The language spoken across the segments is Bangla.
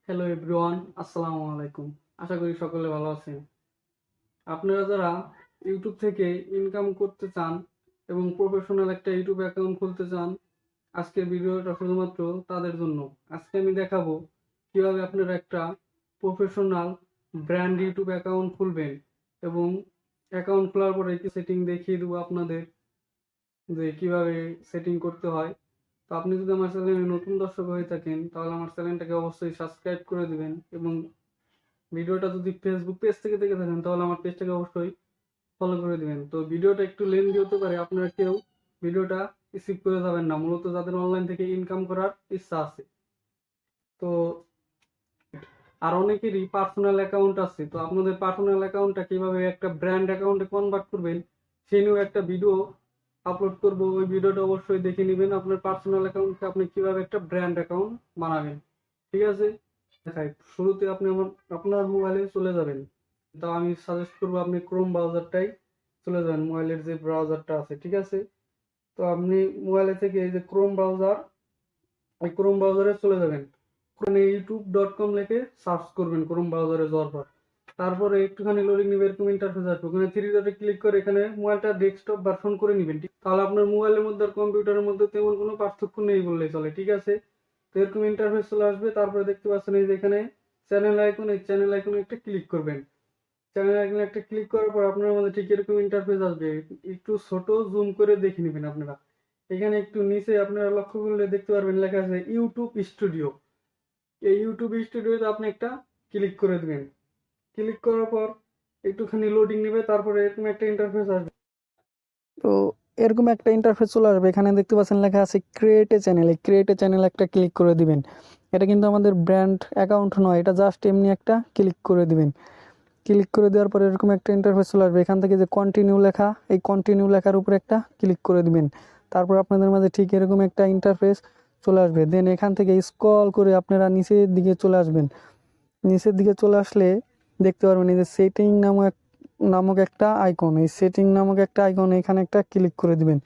হ্যালো এভরিওয়ান, আসসালামু আলাইকুম। আশা করি সকলে ভালো আছেন। আপনারা যারা ইউটিউব থেকে ইনকাম করতে চান এবং প্রফেশনাল একটা ইউটিউব অ্যাকাউন্ট খুলতে চান, আজকের ভিডিওটা শুধুমাত্র তাদের জন্য। আজকে আমি দেখাবো কিভাবে আপনারা একটা প্রফেশনাল ব্র্যান্ড ইউটিউব অ্যাকাউন্ট খুলবেন এবং অ্যাকাউন্ট খোলার পরে কি সেটিং দেখিয়ে দেবো আপনাদের যে কিভাবে সেটিং করতে হয়। তো আপনি যদি আমার চ্যানেলে নতুন দর্শক হয়ে থাকেন তাহলে আমার চ্যানেলটাকে অবশ্যই সাবস্ক্রাইব করে দিবেন এবং ভিডিওটা যদি ফেসবুক পেজ থেকে দেখে থাকেন তাহলে আমার পেজটাকে অবশ্যই ফলো করে দিবেন। তো ভিডিওটা একটু লেন্দি হতে পারে, আপনারা কেউ ভিডিওটা স্কিপ করে যাবেন না, মূলত যাদের অনলাইন থেকে ইনকাম করার ইচ্ছা আছে। তো আর অনেকেরই পার্সোনাল অ্যাকাউন্ট আছে, তো আপনাদের পার্সোনাল অ্যাকাউন্টটা কিভাবে একটা ব্র্যান্ড অ্যাকাউন্টে কনভার্ট করবেন সেই নিয়েও একটা ভিডিও আপলোড করব। ওই ভিডিওটা অবশ্যই দেখে নেবেন, আপনার পার্সোনাল অ্যাকাউন্টকে আপনি কিভাবে একটা ব্র্যান্ড অ্যাকাউন্ট বানাবেন। ঠিক আছে, দেখাই। শুরুতে আপনি আপনার মোবাইলে চলে যাবেন। তো আমি সাজেস্ট করবো আপনি ক্রোম ব্রাউজারটাই চলে যাবেন, মোবাইলের যে ব্রাউজারটা আছে। ঠিক আছে, তো আপনি মোবাইলে থেকে এই যে ক্রোম ব্রাউজার, এই ক্রোম ব্রাউজারে চলে যাবেন। ওখানে youtube.com লিখে সার্চ করবেন ক্রোম ব্রাউজারে যাওয়ার পর। তারপরে একটুখানি লোডিং নিবে, এরকম ইন্টারফেস আসবে। ওখানে থ্রি ডটে ক্লিক করে এখানে মোবাইলটা ডেস্কটপ ভার্সন করে নেবেন। ঠিক, তাহলে আপনার মোবাইলের মধ্যে আর কম্পিউটারের মধ্যে তেমন কোনো পার্থক্য নেই বললেই চলে। ঠিক আছে, তো এরকম ইন্টারফেস চলে আসবে। তারপরে দেখতে পাচ্ছেন এই যে এখানে চ্যানেল আইকন, এই চ্যানেল আইকনে একটা ক্লিক করবেন। চ্যানেল আইকনে একটা ক্লিক করার পর আপনার মধ্যে ঠিক এরকম ইন্টারফেস আসবে। একটু ছোট জুম করে দেখে নেবেন আপনারা। এখানে একটু নিচে আপনারা লক্ষ্য করলে দেখতে পারবেন লেখা আছে ইউটিউব স্টুডিও। এই ইউটিউব স্টুডিওতে আপনি একটা ক্লিক করে দিবেন। ক্লিক করার পর একটুখানি লোডিং নেবে, তারপরে এরকম একটা ইন্টারফেস আসবে। তো এরকম একটা ইন্টারফেস চলে আসবে। এখানে দেখতে পাচ্ছেন লেখা আছে ক্রিয়েট এ চ্যানেল। এই ক্রিয়েট এ চ্যানেল একটা ক্লিক করে দিবেন। এটা কিন্তু আমাদের ব্র্যান্ড অ্যাকাউন্ট নয়, এটা জাস্ট এমনি একটা ক্লিক করে দিবেন। ক্লিক করে দেওয়ার পরে এরকম একটা ইন্টারফেস চলে আসবে। এখান থেকে যে কন্টিনিউ লেখা, এই কন্টিনিউ লেখার উপরে একটা ক্লিক করে দিবেন। তারপর আপনাদের মাঝে ঠিক এরকম একটা ইন্টারফেস চলে আসবে। দেন এখান থেকে স্ক্রল করে আপনারা নিচের দিকে চলে আসবেন। নিচের দিকে চলে আসলে দেখতে পারবেন এই যে সেটিং নামক একটা আইকন। এই সেটিং নামক একটা আইকন, এখানে একটা ক্লিক করে দিবেন।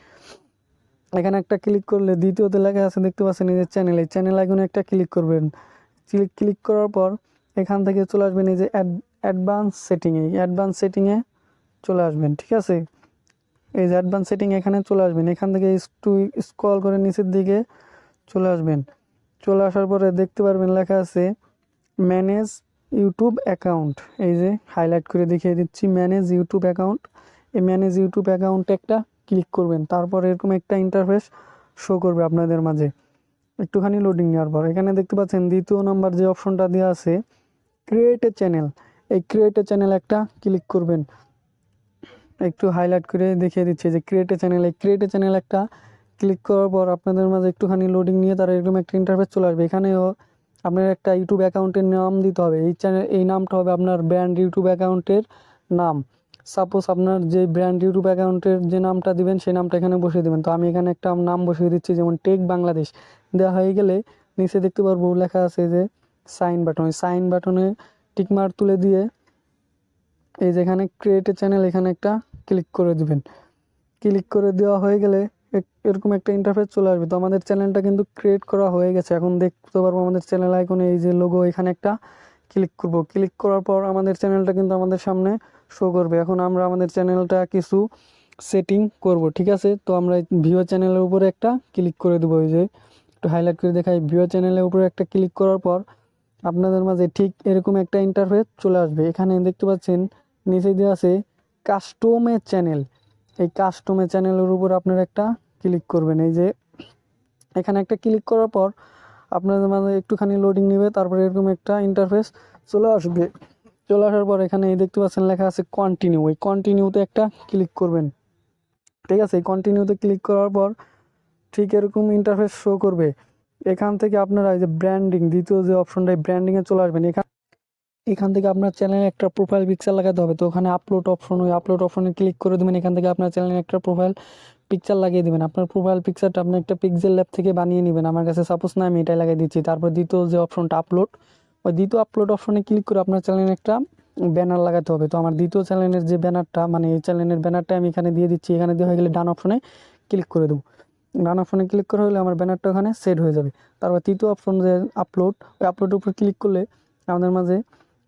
এখানে একটা ক্লিক করলে দ্বিতীয়তে লেখা আছে দেখতে পাচ্ছেন এই যে চ্যানেল, এই চ্যানেল আইকনে একটা ক্লিক করবেন। ক্লিক করার পর এখান থেকে চলে আসবেন এই যে অ্যাডভান্স সেটিং। এই অ্যাডভান্স সেটিংয়ে চলে আসবেন। ঠিক আছে, এই যে অ্যাডভান্স সেটিং এখানে চলে আসবেন। এখান থেকে একটু স্ক্রল করে নিচের দিকে চলে আসবেন। চলে আসার পরে দেখতে পারবেন লেখা আছে ম্যানেজ ইউটিউব অ্যাকাউন্ট। এই যে হাইলাইট করে দেখিয়ে দিচ্ছি, ম্যানেজ ইউটিউব অ্যাকাউন্ট। এই ম্যানেজ ইউটিউব অ্যাকাউন্টে একটা ক্লিক করবেন। তারপর এরকম একটা ইন্টারফেস শো করবে আপনাদের মাঝে। একটুখানি লোডিং নেওয়ার পর এখানে দেখতে পাচ্ছেন দ্বিতীয় নাম্বার যে অপশনটা দেওয়া আছে ক্রিয়েট এ চ্যানেল। এই ক্রিয়েট এ চ্যানেল একটা ক্লিক করবেন। একটু হাইলাইট করে দেখিয়ে দিচ্ছি যে ক্রিয়েট এ চ্যানেল। এই ক্রিয়েট এ চ্যানেল একটা ক্লিক করার পর আপনাদের মাঝে একটুখানি লোডিং নিয়ে তারা এরকম একটা ইন্টারফেস চলে আসবে। এখানেও আপনার একটা ইউটিউব অ্যাকাউন্টের নাম দিতে হবে। এই চ্যানেল, এই নামটা হবে আপনার ব্র্যান্ড ইউটিউব অ্যাকাউন্টের নাম। সাপোজ আপনার যে ব্র্যান্ড ইউটিউব অ্যাকাউন্টের যে নামটা দিবেন সেই নামটা এখানে বসিয়ে দেবেন। তো আমি এখানে একটা নাম বসিয়ে দিচ্ছি, যেমন টেক বাংলাদেশ। দেওয়া হয়ে গেলে নিচে দেখতে পারবো লেখা আছে যে সাইন বাটন। ওই সাইন বাটনে টিকমার্ক তুলে দিয়ে এই যেখানে ক্রিয়েট এ চ্যানেল এখানে একটা ক্লিক করে দিবেন। ক্লিক করে দেওয়া হয়ে গেলে এরকম একটা ইন্টারফেস চলে আসবে। তো আমাদের চ্যানেলটা কিন্তু ক্রিয়েট করা হয়ে গেছে। এখন দেখতে পারবো আমাদের চ্যানেল আইকনে এই যে লোগো, এখানে একটা ক্লিক করব। ক্লিক করার পর আমাদের চ্যানেলটা কিন্তু আমাদের সামনে শো করবে। এখন আমরা আমাদের চ্যানেলটা কিছু সেটিং করব। ঠিক আছে, তো আমরা ভিউ চ্যানেলের উপরে একটা ক্লিক করে দেবো। এই যে একটু হাইলাইট করে দেখাই, ভিউ চ্যানেলের উপরে একটা ক্লিক করার পর আপনাদের মাঝে ঠিক এরকম একটা ইন্টারফেস চলে আসবে। এখানে দেখতে পাচ্ছেন নিচে দেওয়া আছে কাস্টমে চ্যানেল। এই কাস্টমে চ্যানেলের উপর আপনারা একটা ক্লিক করবেন। এই যে এখানে একটা ক্লিক করার পর আপনাদের মাঝে একটুখানি লোডিং নেবে, তারপরে এরকম একটা ইন্টারফেস চলে আসবে। চলে আসার পর এখানে দেখতে পাচ্ছেন লেখা আছে কন্টিনিউ। এই কন্টিনিউতে একটা ক্লিক করবেন। ঠিক আছে, এই কন্টিনিউতে ক্লিক করার পর ঠিক এরকম ইন্টারফেস শো করবে। এখান থেকে আপনারা এই যে ব্র্যান্ডিং, দ্বিতীয় যে অপশনটা, ব্র্যান্ডিংয়ে চলে আসবেন। এখান থেকে আপনার চ্যানেলে একটা প্রোফাইল পিকচার লাগাতে হবে। তো ওখানে আপলোড অপশন, ওই আপলোড অপশনে ক্লিক করে দেবেন। এখান থেকে আপনার চ্যানেলে একটা প্রোফাইল পিকচার লাগিয়ে দেবেন। আপনার প্রোফাইল পিকচারটা আপনি একটা পিক্সেল ল্যাব থেকে বানিয়ে নেবেন। আমার কাছে সাপোজ না, আমি এটাই লাগিয়ে দিচ্ছি। তারপর দ্বিতীয় যে অপশনটা আপলোড, ওই দ্বিতীয় আপলোড অপশনে ক্লিক করে আপনার চ্যানেলে একটা ব্যানার লাগাতে হবে। তো আমার দ্বিতীয় চ্যানেলের যে ব্যানারটা, মানে এই চ্যানেলের ব্যানারটা আমি এখানে দিয়ে দিচ্ছি। এখানে দিয়ে হয়ে গেলে ডান অপশনে ক্লিক করে দেবো। ডান অপশনে ক্লিক করা হলে আমার ব্যানারটা ওখানে সেট হয়ে যাবে। তারপর তৃতীয় অপশন যে আপলোড, ওই আপলোডের উপর ক্লিক করলে আমাদের মাঝে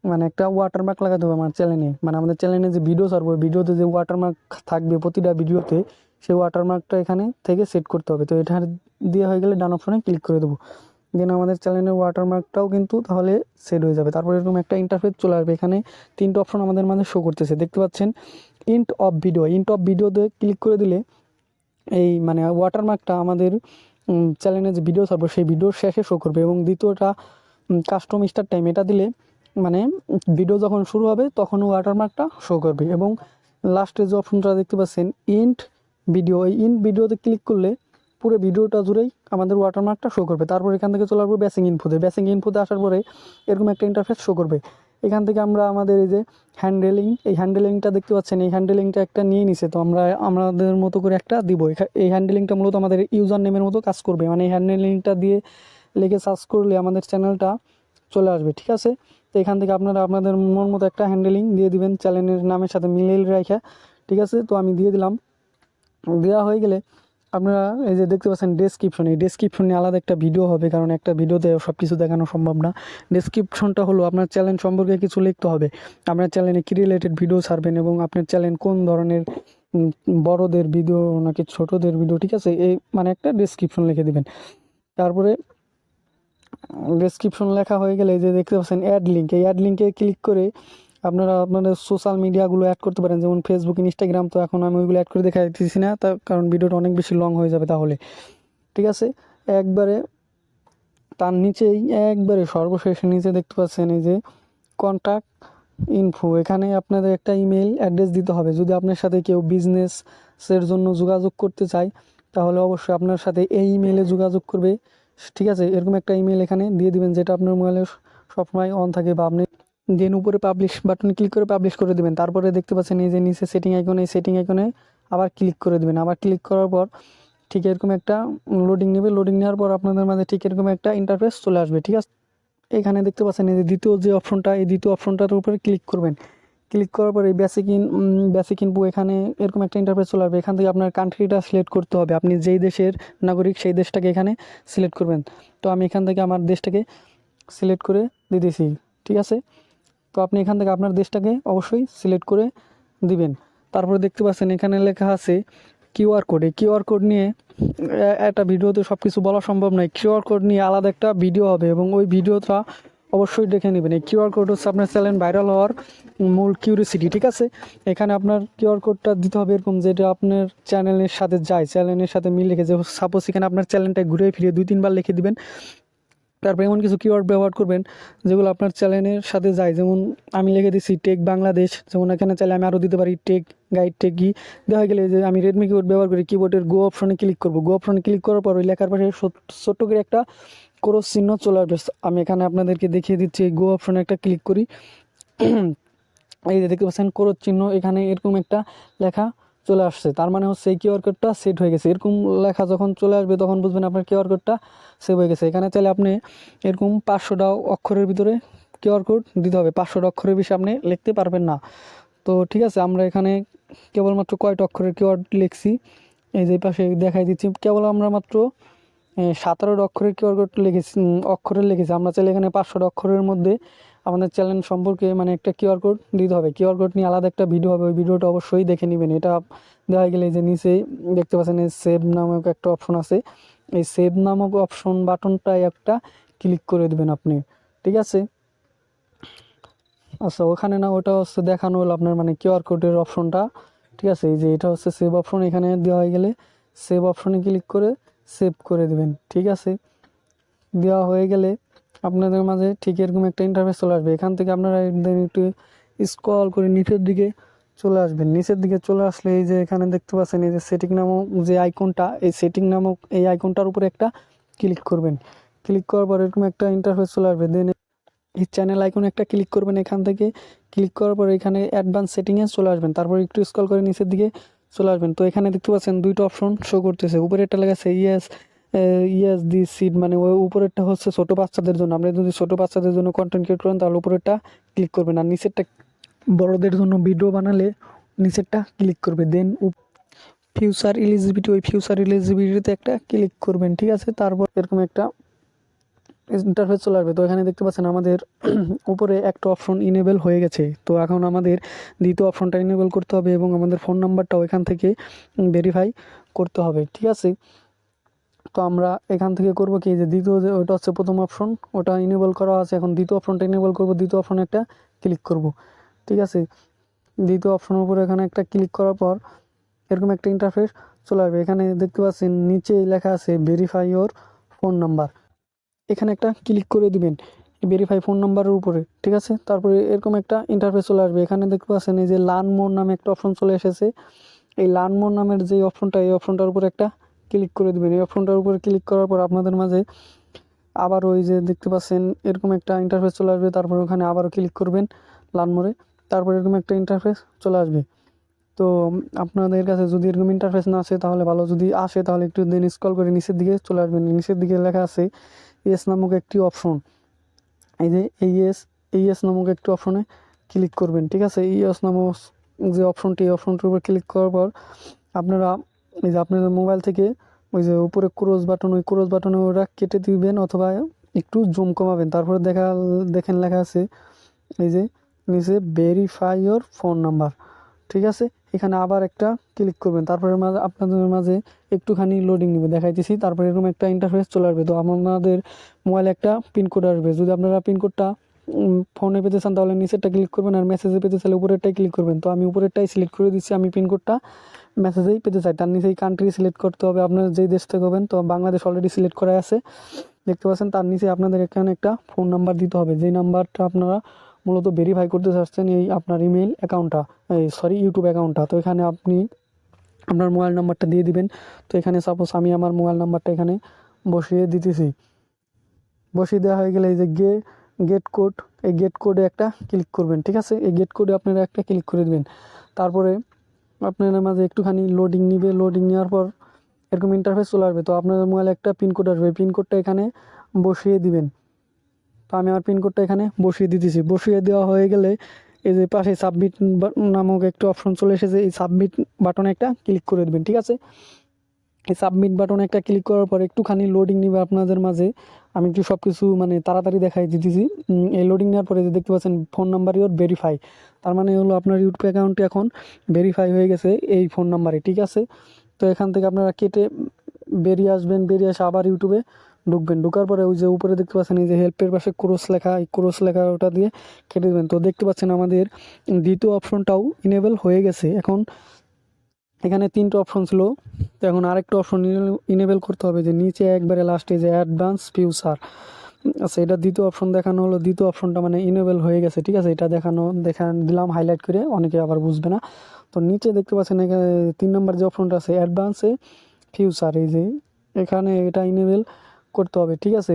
মানে একটা ওয়াটারমার্ক লাগাতে হবে আমার চ্যানেলে, মানে আমাদের চ্যানেলে যে ভিডিও ছাড়বো ভিডিওতে যে ওয়াটারমার্ক থাকবে প্রতিটা ভিডিওতে, সেই ওয়াটারমার্কটা এখানে থেকে সেট করতে হবে। তো এটা দিয়ে হয়ে গেলে ডান অপশনে ক্লিক করে দেবো, দেন আমাদের চ্যানেলের ওয়াটারমার্কটাও কিন্তু তাহলে সেট হয়ে যাবে। তারপর এরকম একটা ইন্টারফেস চলে আসবে, এখানে তিনটে অপশন আমাদের মাঝে শো করতেছে, দেখতে পাচ্ছেন। ইন্ট অফ ভিডিওতে ক্লিক করে দিলে এই মানে ওয়াটারমার্কটা আমাদের চ্যানেলে যে ভিডিও ছাড়বো সেই ভিডিওর শেষে শো করবে। এবং দ্বিতীয়টা কাস্টম স্টার্ট টাইম, এটা দিলে মানে ভিডিও যখন শুরু হবে তখন ওয়াটারমার্কটা শো করবে। এবং লাস্টে যে অপশনটা দেখতে পাচ্ছেন ইন্ট ভিডিও, এই ইন্ট ভিডিওতে ক্লিক করলে পুরো ভিডিওটা জুড়েই আমাদের ওয়াটারমার্কটা শো করবে। তারপর এখান থেকে চলে আসবো বেসিক ইনফোতে আসার পরে এরকম একটা ইন্টারফেস শো করবে। এখান থেকে আমরা আমাদের এই যে এই হ্যান্ডেলিংটা দেখতে পাচ্ছেন, এই হ্যান্ডেলিংটা একটা নিয়ে নিছে, তো আমরা আমাদের মতো করে একটা দিব। এই হ্যান্ডেলিংটা মূলত আমাদের ইউজার নেমের মতো কাজ করবে, মানে এই হ্যান্ডেলিংটা দিয়ে লিখে সার্চ করলে আমাদের চ্যানেলটা চলে আসবে, ঠিক আছে। তো এখান থেকে আপনারা আপনাদের মন মতো একটা হ্যান্ডেলিং দিয়ে দিবেন চ্যানেলের নামের সাথে মিলিয়ে রাখা, ঠিক আছে। তো আমি দিয়ে দিলাম। দেওয়া হয়ে গেলে আপনারা এই যে দেখতে পাচ্ছেন এই ডেসক্রিপশনে আলাদা একটা ভিডিও হবে, কারণ একটা ভিডিওতে সব কিছু দেখানো সম্ভব না। ডেসক্রিপশনটা হলো আপনার চ্যানেল সম্পর্কে কিছু লিখতে হবে, আপনার চ্যানেলে কী রিলেটেড ভিডিও ছাড়বেন এবং আপনার চ্যানেল কোন ধরনের বড়দের ভিডিও নাকি ছোটদের ভিডিও, ঠিক আছে, এই মানে একটা ডেসক্রিপশন লিখে দিবেন। তারপরে ডেসক্রিপশন লেখা হয়ে গেলে যে দেখতে পাচ্ছেন এই অ্যাড লিঙ্কে ক্লিক করে আপনারা আপনাদের সোশ্যাল মিডিয়াগুলো অ্যাড করতে পারেন, যেমন ফেসবুক, ইনস্টাগ্রাম। তো এখন আমি ওইগুলো অ্যাড করে দেখা দিচ্ছি না, তার কারণ ভিডিওটা অনেক বেশি লং হয়ে যাবে তাহলে, ঠিক আছে। একবারে তার নিচেই একবারে সর্বশেষ নিচে দেখতে পাচ্ছেন এই যে কন্ট্যাক্ট ইনফো, এখানে আপনাদের একটা ইমেল অ্যাড্রেস দিতে হবে। যদি আপনার সাথে কেউ বিজনেসের জন্য যোগাযোগ করতে চায় তাহলে অবশ্যই আপনার সাথে এই ইমেলে যোগাযোগ করবে, ঠিক আছে। এরকম একটা ইমেল এখানে দিয়ে দিবেন যেটা আপনার মোবাইলে সবসময় অন থাকে, বা আপনি দেন উপরে পাবলিশ বাটনে ক্লিক করে পাবলিশ করে দেবেন। তারপরে দেখতে পাচ্ছেন এই যে নিচে সেটিং আইকনে, এই সেটিং আইকনে আবার ক্লিক করে দেবেন। আবার ক্লিক করার পর ঠিক এরকম একটা লোডিং নেবে, লোডিং নেওয়ার পর আপনাদের মাঝে ঠিক এরকম একটা ইন্টারফেস চলে আসবে, ঠিক আছে। এখানে দেখতে পাচ্ছেন এই যে দ্বিতীয় অপশনটার উপরে ক্লিক করবেন। ক্লিক করার পর এই বেসিক ইনফো, এখানে এরকম একটা ইন্টারফেস চলে আসবে। এখান থেকে আপনার কান্ট্রিটা সিলেক্ট করতে হবে, আপনি যেই দেশের নাগরিক সেই দেশটাকে এখানে সিলেক্ট করবেন। তো আমি এখান থেকে আমার দেশটাকে সিলেক্ট করে দিতেছি, ঠিক আছে। তো আপনি এখান থেকে আপনার দেশটাকে অবশ্যই সিলেক্ট করে দিবেন। তারপরে দেখতে পাচ্ছেন এখানে লেখা আছে কিউআর কোড। এই কিউআর কোড নিয়ে একটা ভিডিওতে সব কিছু বলা সম্ভব নয়, কিউআর কোড নিয়ে আলাদা একটা ভিডিও হবে এবং ওই ভিডিওটা অবশ্যই দেখে নেবেন। এই কিউআর কোড হচ্ছে আপনার চ্যানেল ভাইরাল হওয়ার মূল কিউরিসিটি, ঠিক আছে। এখানে আপনার কিউআর কোডটা দিতে হবে এরকম যেটা আপনার চ্যানেলের সাথে যায়, চ্যানেলের সাথে মিল রেখে, যে সাপোজ এখানে আপনার চ্যানেলটা ঘুরে ফিরে 2-3 বার লিখে দিবেন। তারপর এমন কিছু কিওয়ার্ড ব্যবহার করবেন যেগুলো আপনার চ্যানেলের সাথে যায়, যেমন আমি লিখে দিচ্ছি টেক বাংলাদেশ, যেমন এখানে চাইলে আমি আরও দিতে পারি টেক গাইড, টেক ই দেওয়া গেলে যে আমি রেডমি কিবোর্ড ব্যবহার করি, কিবোর্ডের গো অপশনে ক্লিক করব। গো অপশনে ক্লিক করার পর ওই লেখার পাশে ছোট্ট করে একটা ক্রস চিহ্ন চলে আসবে। আমি এখানে আপনাদেরকে দেখিয়ে দিচ্ছি, গো অপশনে একটা ক্লিক করি, এই যে দেখতে পাচ্ছেন ক্রস চিহ্ন, এখানে এরকম একটা লেখা চলে আসছে, তার মানে হচ্ছে এই কিউআর কোডটা সেট হয়ে গেছে। এরকম লেখা যখন চলে আসবে তখন বুঝবেন আপনার কিউআর কোডটা সেভ হয়ে গেছে। এখানে চাইলে আপনি এরকম 500টা অক্ষরের ভিতরে কিউআর কোড দিতে হবে, 500টা অক্ষরের বেশি আপনি লিখতে পারবেন না। তো ঠিক আছে, আমরা এখানে কেবলমাত্র কয়টা অক্ষরের কিওয়ার্ড লিখছি এই যে পাশে দেখাই দিচ্ছি, কেবল আমরা মাত্র 17টা অক্ষরের কিওয়ার্ড লিখেছি, লিখেছি। আমরা চাইলে এখানে 500টা অক্ষরের মধ্যে আমাদের চ্যানেল সম্পর্কে মানে একটা কিউআর কোড দিতে হবে। কিউআর কোড নিয়ে আলাদা একটা ভিডিও হবে, ওই ভিডিওটা অবশ্যই দেখে নেবেন। এটা দেখা গেলে যে নিচেই দেখতে পাচ্ছেন এই সেভ নামক একটা অপশন আছে, এই সেভ নামক অপশন বাটনটায় একটা ক্লিক করে দেবেন আপনি, ঠিক আছে। আচ্ছা, ওখানে না, ওটা হচ্ছে দেখানো হলো আপনার মানে কিউআর কোডের অপশনটা, ঠিক আছে। এই যে এটা হচ্ছে সেভ অপশন, এখানে দেওয়া হয়ে গেলে সেভ অপশনে ক্লিক করে সেভ করে দেবেন, ঠিক আছে। দেওয়া হয়ে গেলে আপনাদের মাঝে ঠিক এরকম একটা ইন্টারফেস চলে আসবে। এখান থেকে আপনারা একটু স্ক্রল করে নিচের দিকে চলে আসবেন। নিচের দিকে চলে আসলে এই যে এখানে দেখতে পাচ্ছেন এই যে সেটিং নামক যে আইকনটা, এই সেটিং নামক এই আইকনটার উপরে একটা ক্লিক করবেন। ক্লিক করার পর এরকম একটা ইন্টারফেস চলে আসবে। দেন এই চ্যানেল আইকনে একটা ক্লিক করবেন। এখান থেকে ক্লিক করার পর এখানে অ্যাডভান্স সেটিংয়ে চলে আসবেন। তারপর একটু স্ক্রল করে নিচের দিকে চলে আসবেন। তো এখানে দেখতে পাচ্ছেন দুইটা অপশন শো করতেছে, উপরে একটা লেখা আছে ইয়েস দি সিড, মানে ওই উপরেরটা হচ্ছে ছোটো বাচ্চাদের জন্য। আপনি যদি ছোটো বাচ্চাদের জন্য কন্টেন্ট ক্রিয়েট করেন তাহলে উপরেরটা ক্লিক করবেন, আর নিচেরটা বড়দের জন্য ভিডিও বানালে নিচেরটা ক্লিক করবে। দেন ফিউচার এলিজিবিলিটি, ওই ফিউচার এলিজিবিলিটিতে একটা ক্লিক করবেন, ঠিক আছে। তারপর এরকম একটা ইন্টারফেস চলে আসবে। তো এখানে দেখতে পাচ্ছেন আমাদের উপরে একটা অপশন ইনেবল হয়ে গেছে। তো এখন আমাদের দ্বিতীয় অপশনটা ইনেবল করতে হবে এবং আমাদের ফোন নাম্বারটাও এখান থেকে ভেরিফাই করতে হবে, ঠিক আছে। তো আমরা এখান থেকে করব কি, যে দ্বিতীয় যে ওটা হচ্ছে প্রথম অপশন, ওটা ইনেবল করা আছে। এখন দ্বিতীয় অপশনটা ইনেবল করব, দ্বিতীয় অপশনে একটা ক্লিক করব, ঠিক আছে। দ্বিতীয় অপশনের উপরে এখানে একটা ক্লিক করার পর এরকম একটা ইন্টারফেস চলে আসবে। এখানে দেখতে পাচ্ছেন নিচে লেখা আছে ভেরিফাই ইওর ফোন নাম্বার, এখানে একটা ক্লিক করে দিবেন ভেরিফাই ফোন নাম্বারের উপরে, ঠিক আছে। তারপরে এরকম একটা ইন্টারফেস চলে আসবে। এখানে দেখতে পাচ্ছেন এই যে লার্ন মোর নামে একটা অপশন চলে এসেছে। এই লার্ন মোর নামের যে অপশনটা, এই অপশনটার উপরে একটা ক্লিক করে দিবেন। এই অপশনটার উপরে ক্লিক করার পর আপনাদের মাঝে আবার ওই যে দেখতে পাচ্ছেন এরকম একটা ইন্টারফেস চলে আসবে। তারপর ওখানে আবারও ক্লিক করবেন লার্ন মোরে, তারপর এরকম একটা ইন্টারফেস চলে আসবে। তো আপনাদের কাছে যদি এরকম ইন্টারফেস না আসে তাহলে ভালো, যদি আসে তাহলে একটু দিন স্ক্রল করে নিচের দিকে চলে আসবেন। নিচের দিকে লেখা আছে ইয়েস নামক একটি অপশন, এই যে ইয়েস নামক একটি অপশনে ক্লিক করবেন, ঠিক আছে। ইয়েস নামক যে অপশনটি, এই অপশনটির উপর ক্লিক করার পর আপনারা এই যে আপনাদের মোবাইল থেকে ওই যে উপরে ক্রস বাটন, ওই ক্রস বাটনে ওটা কেটে দিবেন অথবা একটু জুম কমাবেন। তারপরে দেখেন লেখা আছে এই যে নিচে ভেরিফাই ইওর ফোন নাম্বার, ঠিক আছে। এখানে আবার একটা ক্লিক করবেন। তারপরে আপনাদের মাঝে একটুখানি লোডিং নেবে, দেখাইতেছি। তারপরে এরকম একটা ইন্টারফেস চলে আসবে। তো আপনাদের মোবাইলে একটা পিনকোড আসবে। যদি আপনারা পিনকোডটা ফোনে পেতে চান তাহলে নিচেরটা ক্লিক করবেন, আর মেসেজে পেতে চাইলে উপরেরটাই ক্লিক করবেন। তো আমি উপরেরটাই সিলেক্ট করে দিচ্ছি, আমি পিনকোডটা মেসেজেই পেতে চাই। তার নিচেই কান্ট্রি সিলেক্ট করতে হবে, আপনার যেই দেশ থেকে হবেন। তো বাংলাদেশ অলরেডি সিলেক্ট করা আছে, দেখতে পাচ্ছেন। তার নিচে আপনাদের এখানে একটা ফোন নাম্বার দিতে হবে, যেই নাম্বারটা আপনারা মূলত ভেরিফাই করতে চাচ্ছেন, এই আপনার ইমেল অ্যাকাউন্টটা, ইউটিউব অ্যাকাউন্টটা। তো এখানে আপনি আপনার মোবাইল নাম্বারটা দিয়ে দিবেন। তো এখানে সাপোজ আমি আমার মোবাইল নাম্বারটা এখানে বসিয়ে দিতেছি। বসিয়ে দেওয়া হয়ে গেলে এই যে গেট কোড, এই গেট কোডে একটা ক্লিক করবেন, ঠিক আছে। এই গেট কোডে আপনারা একটা ক্লিক করে দেবেন। তারপরে আপনাদের মাঝে একটুখানি লোডিং নিবে, লোডিং নেওয়ার পর এরকম ইন্টারফেস চলে আসবে। তো আপনাদের মোবাইলে একটা পিনকোড আসবে, পিনকোডটা এখানে বসিয়ে দিবেন। তো আমি আমার পিনকোডটা এখানে বসিয়ে দিতেছি। বসিয়ে দেওয়া হয়ে গেলে এই যে পাশে সাবমিট নামক একটা অপশন চলে এসেছে, এই সাবমিট বাটনে একটা ক্লিক করে দেবেন, ঠিক আছে। এই সাবমিট বাটনে একটা ক্লিক করার পর একটুখানি লোডিং নেবে আপনাদের মাঝে। আমি একটু সব কিছু মানে তাড়াতাড়ি দেখাই দিতেছি। এই লোডিং নেওয়ার পরে যে দেখতে পাচ্ছেন ফোন নাম্বার ইওর ভেরিফাই, তার মানে হলো আপনার ইউটিউব অ্যাকাউন্টটি এখন ভেরিফাই হয়ে গেছে এই ফোন নাম্বারে, ঠিক আছে। তো এখান থেকে আপনারা কেটে বেরিয়ে আসবেন, বেরিয়ে এসে আবার ইউটিউবে ঢুকবেন। ঢোকার পরে ওই যে উপরে দেখতে পাচ্ছেন এই যে হেল্পের পাশে ক্রস লেখা, এই ক্রস লেখা ওটা দিয়ে কেটে দেবেন। তো দেখতে পাচ্ছেন আমাদের দ্বিতীয় অপশনটাও ইনেবল হয়ে গেছে। এখন এখানে 3টে অপশন ছিল, তো এখন আরেকটা অপশন ইনেবল করতে হবে, যে নিচে একবারে লাস্টে যে অ্যাডভান্স ফিউচার। আচ্ছা, এটা দ্বিতীয় অপশন দেখানো হলো, দ্বিতীয় অপশনটা মানে ইনেবল হয়ে গেছে, ঠিক আছে। এটা দিলাম হাইলাইট করে, অনেকে আবার বুঝবে না। তো নিচে দেখতে পাচ্ছেন এখানে 3 নম্বর যে অপশনটা আছে অ্যাডভান্সে ফিউচার, এই যে এখানে এটা ইনেবল করতে হবে, ঠিক আছে।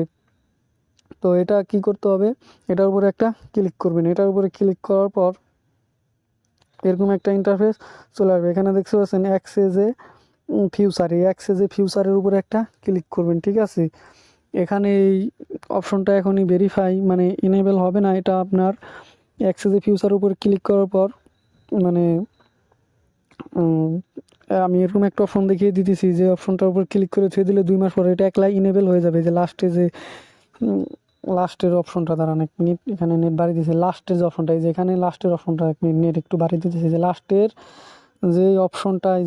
তো এটা কি করতে হবে, এটার উপরে একটা ক্লিক করবেন। এটার উপরে ক্লিক করার পর এরকম একটা ইন্টারফেস চলে আসবে। এখানে দেখতে পাচ্ছেন অ্যাক্সেসে ফিউচার, এই অ্যাক্সেসে ফিউচারের উপরে একটা ক্লিক করবেন, ঠিক আছে। এখানে এই অপশনটা এখনই ভেরিফাই মানে ইনেবল হবে না, এটা আপনার অ্যাক্সেসে ফিউচারের উপর ক্লিক করার পর মানে আমি এরকম একটা অপশন দেখিয়ে দিতেছি, যে অপশনটার উপর ক্লিক করে ছুঁয়ে দিলে 2 মাস পরে এটা একলাই ইনেবল হয়ে যাবে। যে লাস্টে যে লাস্টের অপশনটা, দাঁড়ান 1 মিনিট, এখানে নেট বাড়িয়ে দিয়েছে। লাস্টের যে অপশনটা, এই যে এখানে লাস্টের অপশনটা 1 মিনিট নেট একটু বাড়িয়ে দিতেছে, যে লাস্টের যে অপশনটা, এই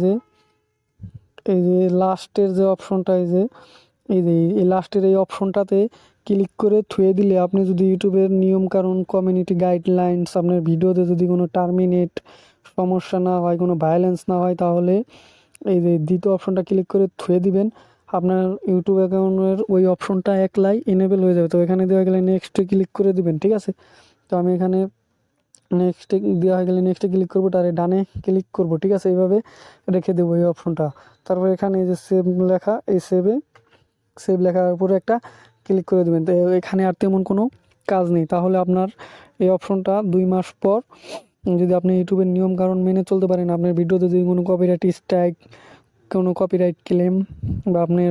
যে লাস্টের যে অপশনটা, এই লাস্টের এই অপশনটাতে ক্লিক করে থুয়ে দিলে আপনি যদি ইউটিউবের নিয়মকানুন, কমিউনিটি গাইডলাইন্স, আপনার ভিডিওতে যদি কোনো টার্মিনেট সমস্যা না হয়, কোনো ভায়োলেন্স না হয়, তাহলে এই যে দ্বিতীয় অপশনটা ক্লিক করে থুয়ে দিবেন, আপনার ইউটিউব অ্যাকাউন্টের ওই অপশনটা একলাই এনেবল হয়ে যাবে। তো এখানে দেওয়া গেলে নেক্সটে ক্লিক করে দিবেন, ঠিক আছে। তো আমি এখানে নেক্সটে দেওয়া হয়ে গেলে নেক্সটে ক্লিক করবো, তার ডানে ক্লিক করবো, ঠিক আছে। এইভাবে রেখে দেবো এই অপশনটা। তারপর এখানে এই যে সেভ লেখা, এই সেভ লেখার উপরে একটা ক্লিক করে দেবেন। তো এখানে আর তেমন কোনো কাজ নেই। তাহলে আপনার এই অপশনটা 2 মাস পর যদি আপনি ইউটিউবের নিয়ম কারণ মেনে চলতে পারেন, আপনার ভিডিওতে যদি কোনো কপিরাইট স্ট্রাইক, কোনো কপিরাইট ক্লেম, বা আপনার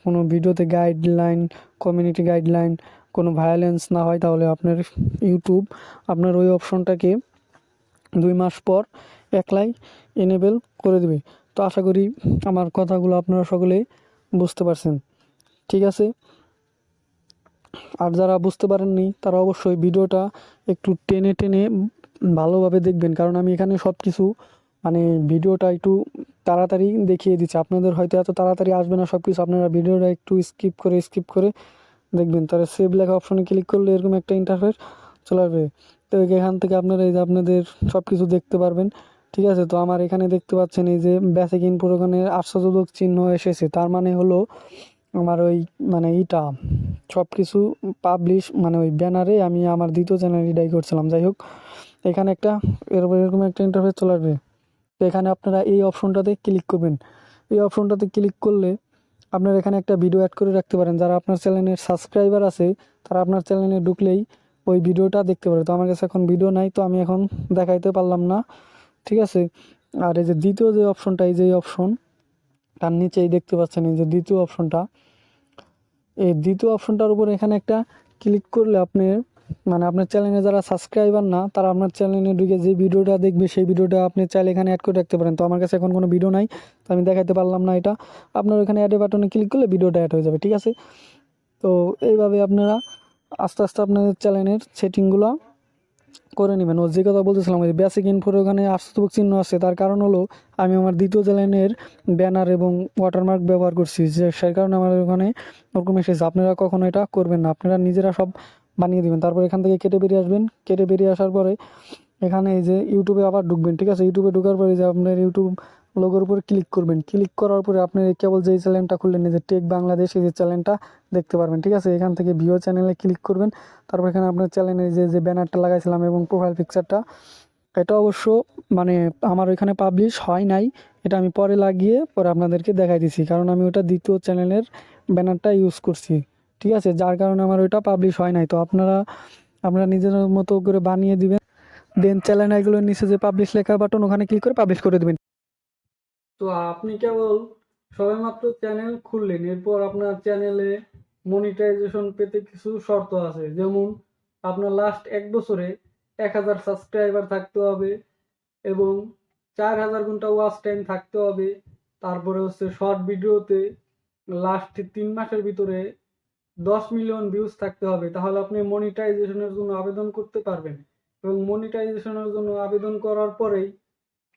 কোনো ভিডিওতে গাইডলাইন, কমিউনিটি গাইডলাইন, কোনো ভায়োলেন্স না হয়, তাহলে আপনার ইউটিউব আপনার ওই অপশনটাকে 2 মাস পর একলাই এনেবল করে দেবে। তো আশা করি আমার কথাগুলো আপনারা সকলেই বুঝতে পারছেন। ঠিক আছে, আর যারা বুঝতে পারেননি তারা অবশ্যই ভিডিওটা একটু টেনে টেনে ভালোভাবে দেখবেন, কারণ আমি এখানে সব কিছু মানে ভিডিওটা একটু তাড়াতাড়ি দেখিয়ে দিচ্ছি। আপনাদের হয়তো এত তাড়াতাড়ি আসবে না সব কিছু, আপনারা ভিডিওটা একটু স্কিপ করে দেখবেন। তাহলে সেভ লেখা অপশনে ক্লিক করলে এরকম একটা ইন্টারফেস চলে আসবে। তো এখান থেকে আপনারা এই যে আপনাদের সব কিছু দেখতে পারবেন। ঠিক আছে, তো আমার এখানে দেখতে পাচ্ছেন এই যে বেসিক ইনপুট ওখানে আশ্চর্যবোধক চিহ্ন এসেছে, তার মানে হলো আমার ওই মানে এইটা সব কিছু পাবলিশ মানে ওই ব্যানারে আমি আমার দ্বিতীয় চ্যানেল এটাই করছিলাম। যাই হোক, এখানে একটা এরকম একটা ইন্টারফেস চলে আসবে। তো এখানে আপনারা এই অপশনটাতে ক্লিক করবেন। এই অপশনটাতে ক্লিক করলে আপনার এখানে একটা ভিডিও অ্যাড করে রাখতে পারেন। যারা আপনার চ্যানেলের সাবস্ক্রাইবার আছে তারা আপনার চ্যানেলে ঢুকলেই ওই ভিডিওটা দেখতে পারে। তো আমার কাছে এখন ভিডিও নাই, তো আমি এখন দেখাইতে পারলাম না। ঠিক আছে, আর এই যে দ্বিতীয় যে অপশনটা, এই যে অপশন তার নিচেই দেখতে পাচ্ছেন এই যে দ্বিতীয় অপশনটা, এই দ্বিতীয় অপশনটার উপর এখানে একটা ক্লিক করলে আপনি মানে আপনার চ্যানেলে যারা সাবস্ক্রাইবার না তারা আপনার চ্যানেলে ঢুকে যে ভিডিওটা দেখবে সেই ভিডিওটা আপনি চাইলে এখানে অ্যাড করে রাখতে পারেন। তো আমার কাছে এখন কোনো ভিডিও নাই, তো আমি দেখাতে পারলাম না এটা। আপনার এখানে অ্যাড বাটনে ক্লিক করলে ভিডিওটা অ্যাড হয়ে যাবে। ঠিক আছে, তো এইভাবে আপনারা আস্তে আস্তে আপনাদের চ্যানেলের সেটিংগুলো করে নেবেন। ও যে কথা বলতেছিলাম ওই বেসিক ইনফোর ওখানে আশ্চর্যবোধক চিহ্ন আছে, তার কারণ হলো আমি আমার দ্বিতীয় চ্যানেলের ব্যানার এবং ওয়াটারমার্ক ব্যবহার করছি, যে সেই কারণে আমার ওখানে ওরকম এসেছে। আপনারা কখনো এটা করবেন না, আপনারা নিজেরা সব বানিয়ে দিবেন। তারপর এখান থেকে কেটে বেরিয়ে আসবেন। কেটে বেরিয়ে আসার পরে এখানে এই যে ইউটিউবে আবার ঢুকবেন। ঠিক আছে, ইউটিউবে ঢোকার পরে যে আপনার ইউটিউব লোগোর উপর ক্লিক করবেন। ক্লিক করার পরে আপনি কেবল যেই চ্যানেলটা খুললেন এই যে টেক বাংলাদেশ, এই যে চ্যানেলটা দেখতে পারবেন। ঠিক আছে, এখান থেকে ভিও চ্যানেলে ক্লিক করবেন। তারপর এখানে আপনার চ্যানেলের যে ব্যানারটা লাগাইছিলাম এবং প্রোফাইল পিকচারটা, এটা অবশ্য মানে আমার ওইখানে পাবলিশ হয় নাই, এটা আমি পরে লাগিয়ে পরে আপনাদেরকে দেখাই দিছি, কারণ আমি ওটা দ্বিতীয় চ্যানেলের ব্যানারটা ইউজ করছি। ঠিক আছে, যার কারণে আমার ওইটা পাবলিশ হয় নাই। তো আপনারা নিজের মতো করে বানিয়ে দিবেন, দেন চ্যানেল এগুলোর নিচে যে পাবলিশ লেখা বাটন ওখানে ক্লিক করে পাবলিশ করে দেবেন। তো আপনি কেবল সবেমাত্র চ্যানেল খুললেন, এরপর আপনার চ্যানেলে মনিটাইজেশন পেতে কিছু শর্ত আছে। যেমন আপনার লাস্ট 1 বছরে 1000 সাবস্ক্রাইবার থাকতে হবে এবং 4000 ঘন্টা ওয়াচ টাইম থাকতে হবে। তারপরে হচ্ছে শর্ট ভিডিওতে লাস্ট 3 মাসের ভিতরে 10 মিলিয়ন ভিউজ থাকতে হবে, তাহলে আপনি মনিটাইজেশনের জন্য আবেদন করতে পারবেন। এবং মনিটাইজেশনের জন্য আবেদন করার পরেই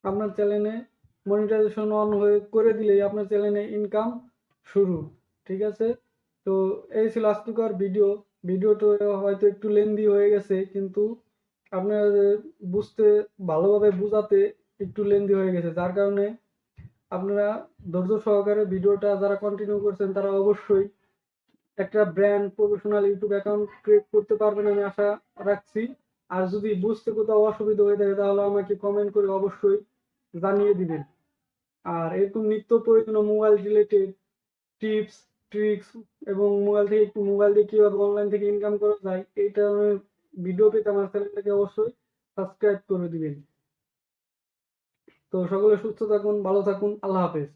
আপনার চ্যানেলে মনিটাইজেশন অন হয়ে করে দিলেই আপনার চ্যানেলে ইনকাম শুরু। ঠিক আছে, তো এই ছিল আজকের ভিডিওটা হয়তো একটু লেন্দি হয়ে গেছে, কিন্তু আপনাদের বুঝতে ভালোভাবে বোঝাতে একটু লেন্দি হয়ে গেছে, যার কারণে আপনারা ধৈর্য সহকারে ভিডিওটা যারা কন্টিনিউ করছেন তারা অবশ্যই একটা brand professional YouTube account create করতে পারবেন আমি আশা রাখছি। আর যদি বুঝতে কোথাও অসুবিধা হয়ে থাকে তাহলে আমাকে কমেন্ট করে অবশ্যই জানিয়ে দিবেন। আর এরকম নিত্য প্রয়োজনীয় মোবাইল রিলেটেড টিপস ট্রিক্স এবং মোবাইল দিয়ে কিভাবে অনলাইন থেকে ইনকাম করা যায় এই ধরনের ভিডিও পেতে আমার চ্যানেলটাকে অবশ্যই সাবস্ক্রাইব করে দিবেন। তো সকলে সুস্থ থাকুন, ভালো থাকুন, আল্লাহ হাফেজ।